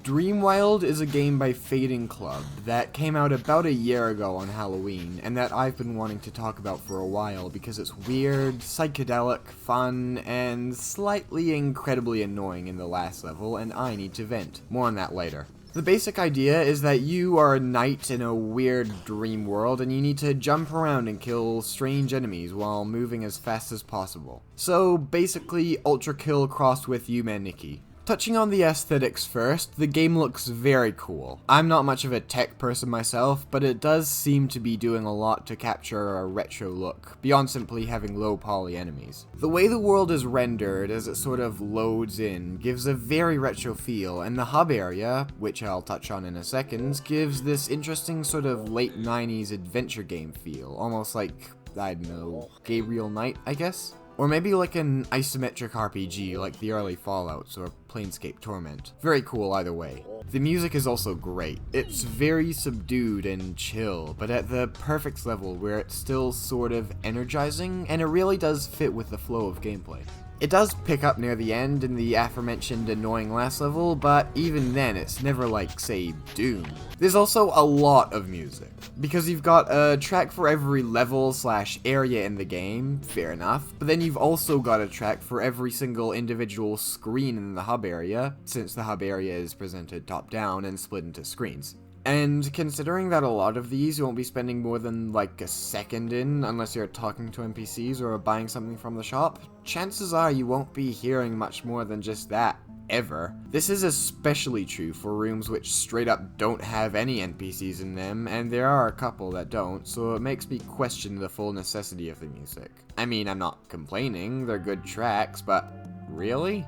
Dreamwild is a game by Fading Club that came out about a year ago on Halloween, and that I've been wanting to talk about for a while because it's weird, psychedelic, fun, and slightly incredibly annoying in the last level, and I need to vent. More on that later. The basic idea is that you are a knight in a weird dream world and you need to jump around and kill strange enemies while moving as fast as possible. So basically Ultra Kill crossed with Humanity. Touching on the aesthetics first, the game looks very cool. I'm not much of a tech person myself, but it does seem to be doing a lot to capture a retro look, beyond simply having low poly enemies. The way the world is rendered as it sort of loads in gives a very retro feel, and the hub area, which I'll touch on in a second, gives this interesting sort of late 90s adventure game feel, almost like, I don't know, Gabriel Knight, I guess? Or maybe like an isometric RPG like the early Fallouts or Planescape Torment. Very cool either way. The music is also great. It's very subdued and chill, but at the perfect level where it's still sort of energizing, and it really does fit with the flow of gameplay. It does pick up near the end in the aforementioned annoying last level, but even then it's never like, say, Doom. There's also a lot of music, because you've got a track for every level / area in the game, fair enough, but then you've also got a track for every single individual screen in the hub area, since the hub area is presented top down and split into screens. And considering that a lot of these you won't be spending more than like a second in unless you're talking to NPCs or buying something from the shop, chances are you won't be hearing much more than just that, ever. This is especially true for rooms which straight up don't have any NPCs in them, and there are a couple that don't, so it makes me question the full necessity of the music. I mean, I'm not complaining, they're good tracks, but really?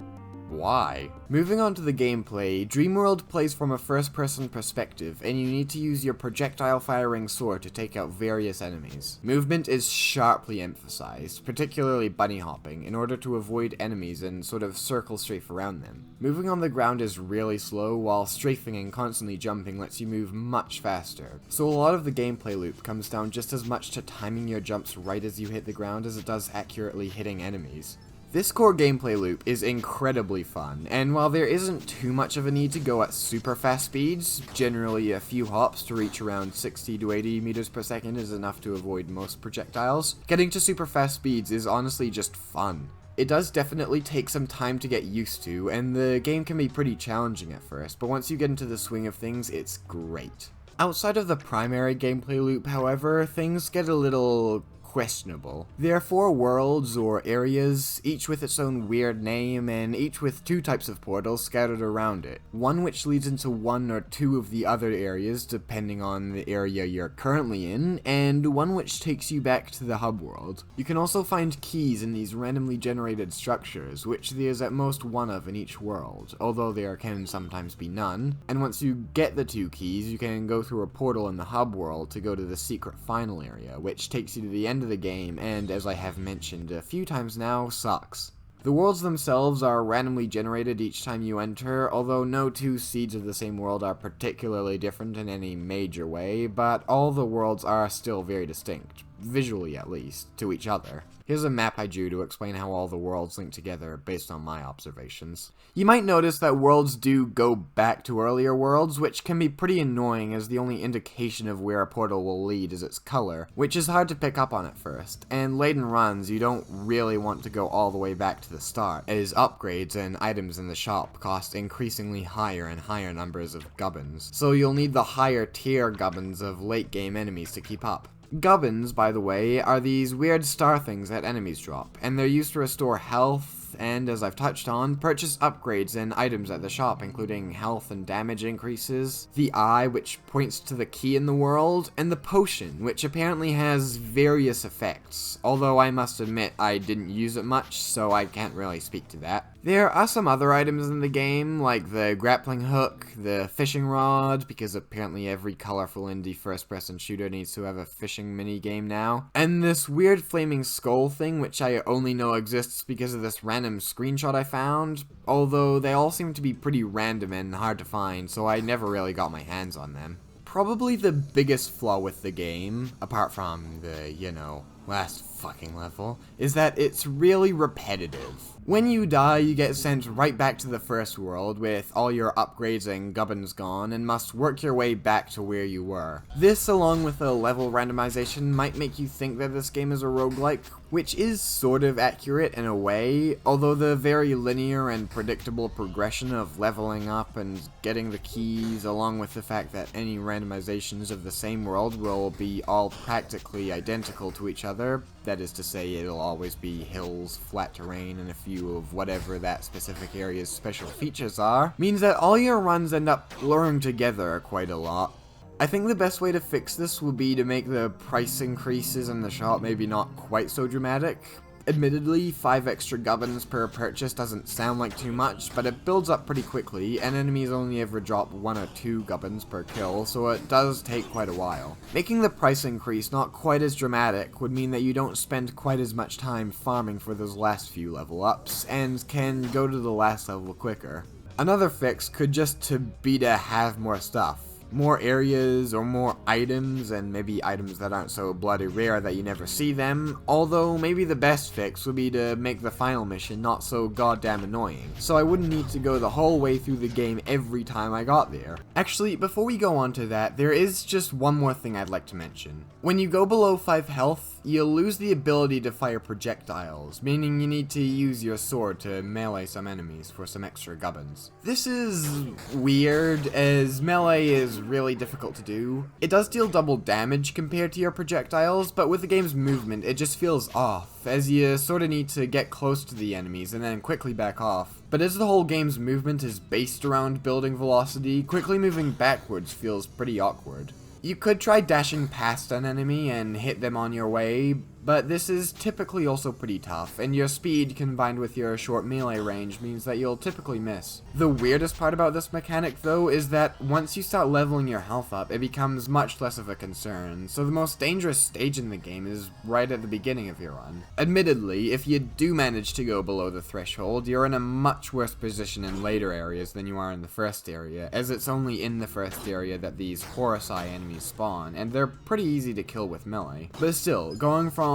Why? Moving on to the gameplay, Dreamworld plays from a first-person perspective, and you need to use your projectile-firing sword to take out various enemies. Movement is sharply emphasized, particularly bunny hopping, in order to avoid enemies and sort of circle strafe around them. Moving on the ground is really slow, while strafing and constantly jumping lets you move much faster. So a lot of the gameplay loop comes down just as much to timing your jumps right as you hit the ground as it does accurately hitting enemies. This core gameplay loop is incredibly fun, and while there isn't too much of a need to go at super fast speeds, generally a few hops to reach around 60 to 80 meters per second is enough to avoid most projectiles, getting to super fast speeds is honestly just fun. It does definitely take some time to get used to, and the game can be pretty challenging at first, but once you get into the swing of things, it's great. Outside of the primary gameplay loop, however, things get a little questionable. There are 4 worlds or areas, each with its own weird name, and each with 2 types of portals scattered around it. One which leads into 1 or 2 of the other areas, depending on the area you're currently in, and one which takes you back to the hub world. You can also find keys in these randomly generated structures, which there's at most 1 of in each world, although there can sometimes be none, and once you get the 2 keys, you can go through a portal in the hub world to go to the secret final area, which takes you to the end of the game, and as I have mentioned a few times now, sucks. The worlds themselves are randomly generated each time you enter, although no 2 seeds of the same world are particularly different in any major way, but all the worlds are still very distinct, visually at least, to each other. Here's a map I drew to explain how all the worlds link together based on my observations. You might notice that worlds do go back to earlier worlds, which can be pretty annoying as the only indication of where a portal will lead is its color, which is hard to pick up on at first, and late in runs you don't really want to go all the way back to the start, as upgrades and items in the shop cost increasingly higher and higher numbers of gubbins, so you'll need the higher tier gubbins of late game enemies to keep up. Gubbins, by the way, are these weird star things that enemies drop, and they're used to restore health, and as I've touched on, purchase upgrades and items at the shop, including health and damage increases, the eye, which points to the key in the world, and the potion, which apparently has various effects, although I must admit I didn't use it much, so I can't really speak to that. There are some other items in the game, like the grappling hook, the fishing rod, because apparently every colorful indie first-person shooter needs to have a fishing minigame now, and this weird flaming skull thing, which I only know exists because of this random screenshot I found, although they all seem to be pretty random and hard to find, so I never really got my hands on them. Probably the biggest flaw with the game, apart from the, last fucking level is that it's really repetitive. When you die, you get sent right back to the first world with all your upgrades and gubbins gone and must work your way back to where you were. This, along with the level randomization, might make you think that this game is a roguelike, which is sort of accurate in a way, although the very linear and predictable progression of leveling up and getting the keys, along with the fact that any randomizations of the same world will be all practically identical to each other, that is to say, it'll always be hills, flat terrain, and a few of whatever that specific area's special features are, means that all your runs end up blurring together quite a lot. I think the best way to fix this would be to make the price increases in the shop maybe not quite so dramatic. Admittedly, 5 extra gubbins per purchase doesn't sound like too much, but it builds up pretty quickly, and enemies only ever drop 1 or 2 gubbins per kill, so it does take quite a while. Making the price increase not quite as dramatic would mean that you don't spend quite as much time farming for those last few level ups, and can go to the last level quicker. Another fix could just be to have more stuff. More areas or more items, and maybe items that aren't so bloody rare that you never see them, although maybe the best fix would be to make the final mission not so goddamn annoying, so I wouldn't need to go the whole way through the game every time I got there. Actually, before we go on to that, there is just one more thing I'd like to mention. When you go below 5 health, you'll lose the ability to fire projectiles, meaning you need to use your sword to melee some enemies for some extra gubbins. This is weird, as melee is really difficult to do. It does deal double damage compared to your projectiles, but with the game's movement, it just feels off, as you sorta need to get close to the enemies and then quickly back off. But as the whole game's movement is based around building velocity, quickly moving backwards feels pretty awkward. You could try dashing past an enemy and hit them on your way, but this is typically also pretty tough, and your speed combined with your short melee range means that you'll typically miss. The weirdest part about this mechanic though is that once you start leveling your health up, it becomes much less of a concern, so the most dangerous stage in the game is right at the beginning of your run. Admittedly, if you do manage to go below the threshold, you're in a much worse position in later areas than you are in the first area, as it's only in the first area that these Horusai enemies spawn, and they're pretty easy to kill with melee. But still, going from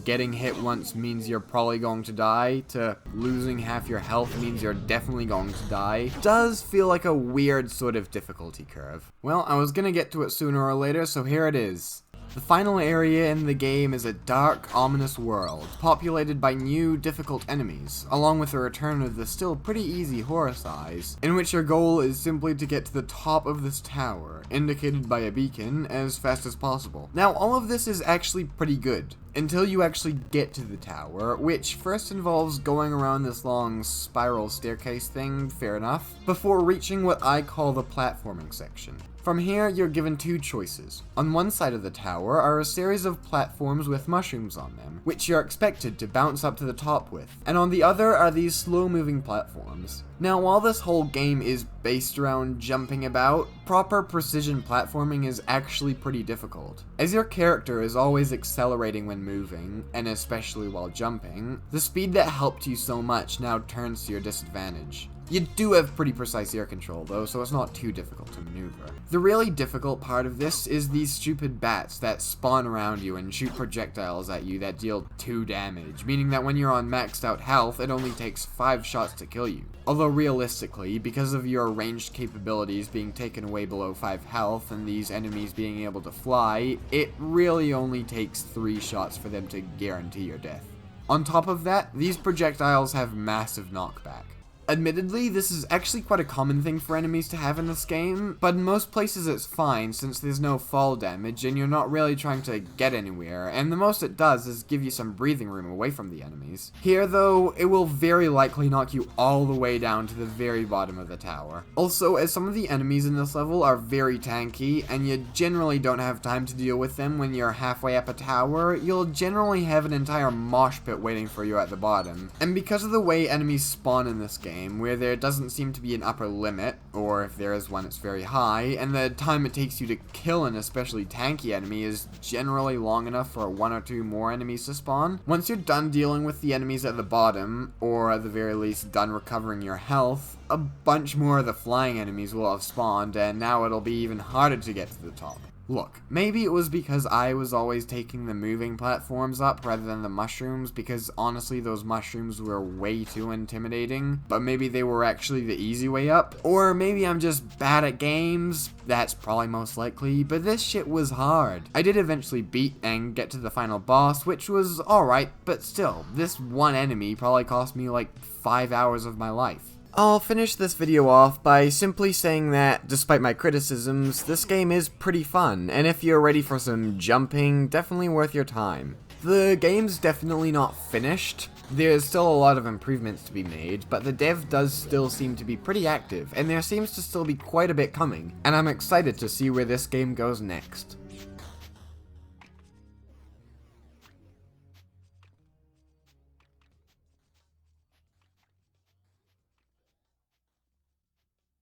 getting hit once means you're probably going to die, to losing half your health means you're definitely going to die, does feel like a weird sort of difficulty curve. Well, I was gonna get to it sooner or later, so here it is. The final area in the game is a dark, ominous world, populated by new, difficult enemies, along with the return of the still pretty easy Horusais, in which your goal is simply to get to the top of this tower, indicated by a beacon, as fast as possible. Now, all of this is actually pretty good, until you actually get to the tower, which first involves going around this long spiral staircase thing, fair enough, before reaching what I call the platforming section. From here, you're given 2 choices. On one side of the tower are a series of platforms with mushrooms on them, which you're expected to bounce up to the top with, and on the other are these slow-moving platforms. Now, while this whole game is based around jumping about, proper precision platforming is actually pretty difficult. As your character is always accelerating when moving, and especially while jumping, the speed that helped you so much now turns to your disadvantage. You do have pretty precise air control though, so it's not too difficult to maneuver. The really difficult part of this is these stupid bats that spawn around you and shoot projectiles at you that deal 2 damage, meaning that when you're on maxed out health, it only takes 5 shots to kill you. Although realistically, because of your ranged capabilities being taken away below 5 health and these enemies being able to fly, it really only takes 3 shots for them to guarantee your death. On top of that, these projectiles have massive knockback. Admittedly, this is actually quite a common thing for enemies to have in this game, but in most places it's fine since there's no fall damage and you're not really trying to get anywhere, and the most it does is give you some breathing room away from the enemies. Here though, it will very likely knock you all the way down to the very bottom of the tower. Also, as some of the enemies in this level are very tanky, and you generally don't have time to deal with them when you're halfway up a tower, you'll generally have an entire mosh pit waiting for you at the bottom. And because of the way enemies spawn in this game, where there doesn't seem to be an upper limit, or if there is one it's very high, and the time it takes you to kill an especially tanky enemy is generally long enough for 1 or 2 more enemies to spawn. Once you're done dealing with the enemies at the bottom, or at the very least done recovering your health, a bunch more of the flying enemies will have spawned, and now it'll be even harder to get to the top. Look, maybe it was because I was always taking the moving platforms up rather than the mushrooms, because honestly those mushrooms were way too intimidating, but maybe they were actually the easy way up. Or maybe I'm just bad at games, that's probably most likely, but this shit was hard. I did eventually beat and get to the final boss, which was alright, but still, this one enemy probably cost me like 5 hours of my life. I'll finish this video off by simply saying that, despite my criticisms, this game is pretty fun, and if you're ready for some jumping, definitely worth your time. The game's definitely not finished. There's still a lot of improvements to be made, but the dev does still seem to be pretty active, and there seems to still be quite a bit coming, and I'm excited to see where this game goes next.